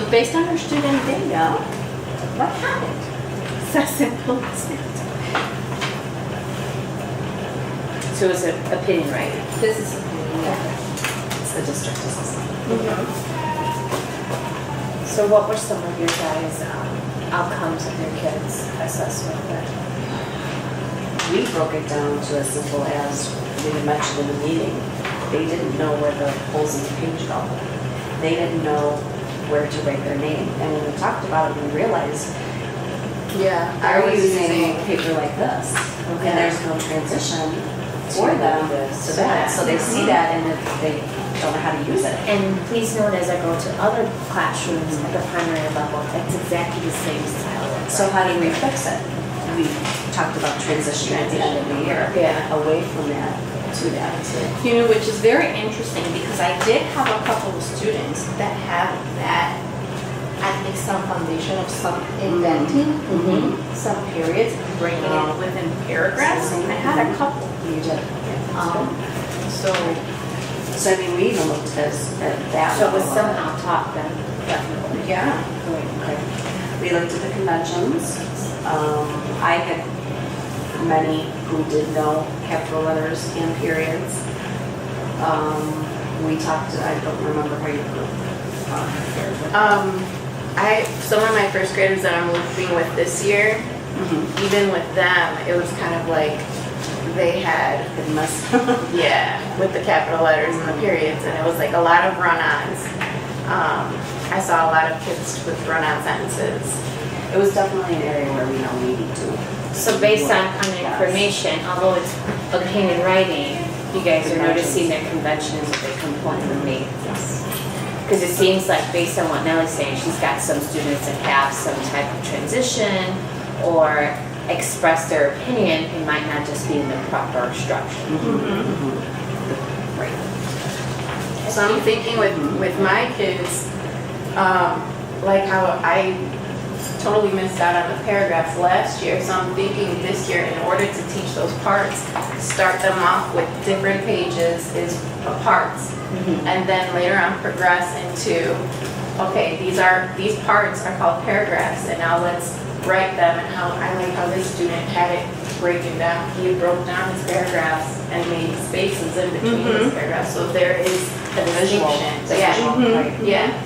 based on your student data, what happened? It's as simple as that. So it's an opinion, right? This is opinion, It's the district assessment. So what were some of your guys' outcomes of your kids' assessment then? We broke it down to as simple as we had mentioned in the meeting. They didn't know where the holes in the page go. They didn't know where to write their name. And when we talked about it, we realized Yeah, I was using paper like this, Okay. and there's no transition for them to that. So they see that and they don't know how to use it. And please note, as I go to other classrooms at the primary level, it's exactly the same style. So how do we fix it? We talked about transitioning at the end of the year, Yeah. away from that to that. You know, which is very interesting because I did have a couple of students that have that, I think, some foundation of some inventing, some periods, bringing it within paragraphs. I had a couple. You did. So, So I mean, we even looked at that. So it was level. somehow taught then, definitely. yeah. Okay. We looked at the conventions. I had many who did know capital letters and periods. We talked, I don't remember how you put Some of my first graders that I'm working with this year, even with them, it was kind of like they had, yeah, with the capital letters and the periods, and it was like a lot of run-ons. I saw a lot of kids with run-on sentences. It was definitely an area where we know we need to. So based on the information, although it's opinion writing, you guys are noticing that conventions are a big component of me. Yes. Because it seems like based on what Nellie's saying, she's got some students that have some type of transition or express their opinion, it might not just be in the proper structure. Right. So I'm thinking with my kids, like how I totally missed out on the paragraphs last year. So I'm thinking this year, in order to teach those parts, start them off with different pages is parts, and then later on progress into, okay, these parts are called paragraphs, and now let's write them. And how I like how this student had it breaking down. He broke down his paragraphs and made spaces in between his paragraphs, so there is a distinction. Yeah.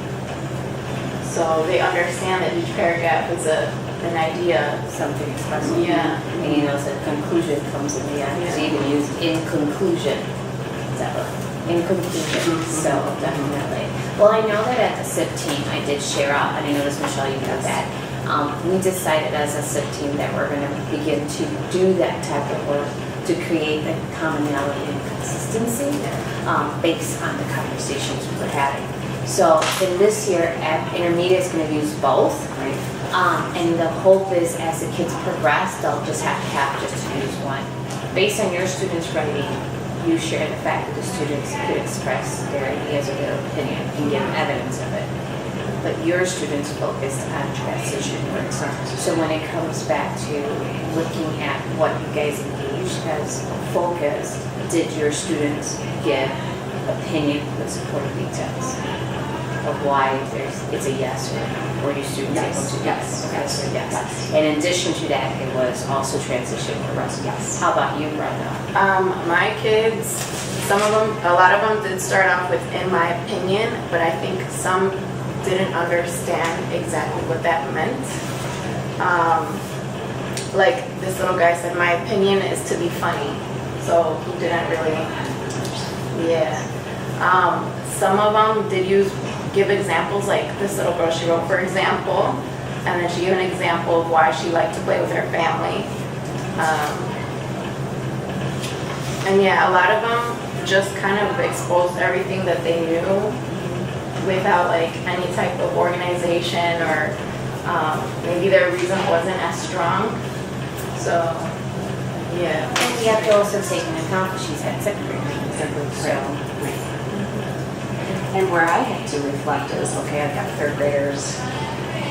So they understand that each paragraph is an idea. Something expressive. Yeah. And you know, so conclusion comes in the end. So you can use in conclusion. Is that what? In conclusion. So definitely. Well, I know that at the SIP team, I did share out, and I noticed, Michelle, you got that. We decided as a SIP team that we're going to begin to do that type of work to create the commonality and consistency based on the conversations we're having. So in this year, intermediate is going to use both, right? And the hope is as the kids progress, they'll just have to use one. Based on your students' writing, you share the fact that the students could express their ideas or their opinion and give evidence of it. But your students focused on transition work. So when it comes back to looking at what you guys engaged as focus, did your students give opinion with supporting details of why it's a yes or your students able to Yes. Okay, so yes. And in addition to that, it was also transition for us. Yes. How about you, Brenda? My kids, a lot of them did start off with "in my opinion," but I think some didn't understand exactly what that meant. Like this little guy said, "My opinion is to be funny," so he didn't really. Yeah. Some of them did give examples, like this little girl, she wrote, for example, and then she gave an example of why she liked to play with her family. And yeah, a lot of them just kind of exposed everything that they knew without like any type of organization, or maybe their reason wasn't as strong. So yeah. And we have to also take into account that she's had second grade. So, And where I had to reflect is, okay, I've got third graders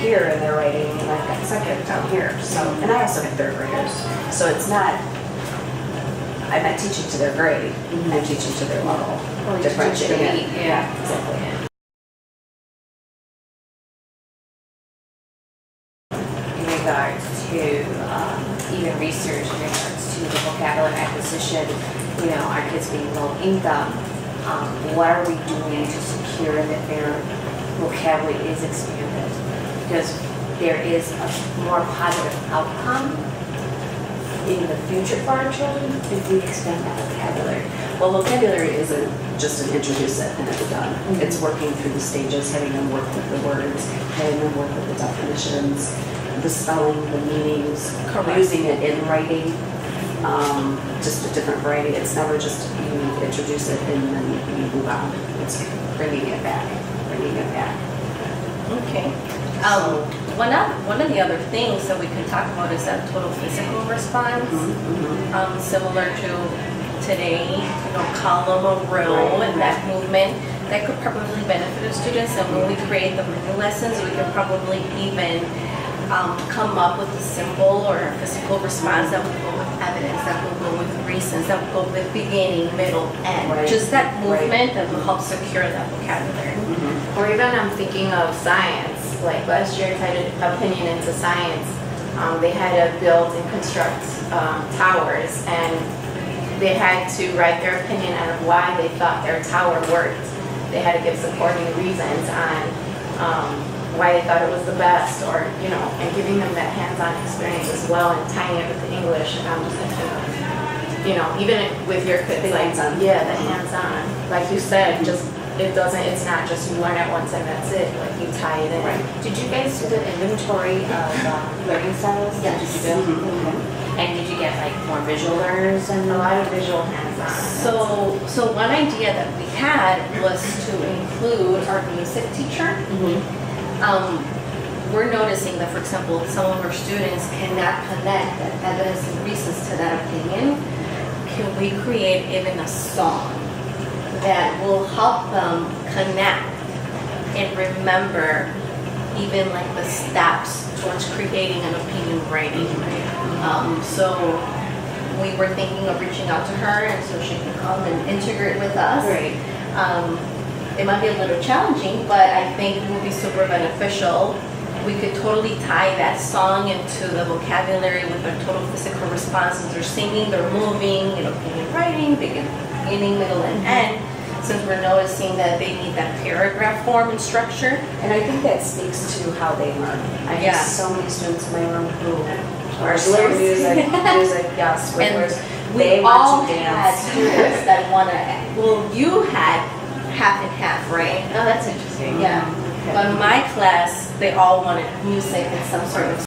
here and they're writing, and I've got second down here. So, and I also have third graders. So it's not, I'm not teaching to their grade, I'm teaching to their level. Well, you teach to Differentiating. meet, yeah, exactly. mentioned, our kids being low income, what are we doing to secure that their vocabulary is expanded? Because there is a more positive outcome in the future for our children if we expand that vocabulary. Well, vocabulary isn't just an introduce it and it's done. It's working through the stages, having them work with the words, having them work with the definitions, the spelling, the meanings, using it in writing, just a different variety. It's never just you introduce it and then you move on. It's bringing it back, bringing it back. Okay. One of the other things that we could talk about is that total physical response, similar to today, column or row and that movement. That could probably benefit the students, and when we create the written lessons, we could probably even come up with a symbol or a physical response that would go with evidence, that would go with reasons, that would go with beginning, middle, end. Right. Just that movement that will help secure that vocabulary. Or even I'm thinking of science. Like last year, I had an opinion into science. They had to build and construct towers, and they had to write their opinion on why they thought their tower worked. They had to give supporting reasons on why they thought it was the best, or and giving them that hands-on experience as well, and tying it with the English. And I'm just thinking, even with your kids, like the hands-on, like you said, just. It's not just you learn it once and that's it, like you tie it in. Right. Did you guys do the inventory of learning styles? Yes. Did you do? And did you get like more visual learners and A lot of visual hands-on. So one idea that we had was to include our music teacher. We're noticing that, for example, some of our students cannot connect that evidence and reasons to that opinion. Can we create even a song that will help them connect and remember even like the steps towards creating an opinion writing? So we were thinking of reaching out to her, and so she can come and integrate with us. Right. It might be a little challenging, but I think it will be super beneficial. We could totally tie that song into the vocabulary with their total physical responses. They're singing, they're moving, opinion writing, beginning, middle, and end. Since we're noticing that they need that paragraph form and structure. And I think that speaks to how they learn. I have so many students in my room who are slow music, yes, whistlers. And we They all want to had dance. students that want to, well, you had half and half, right? Oh, that's interesting. Yeah. But in my class, they all wanted music and some sort of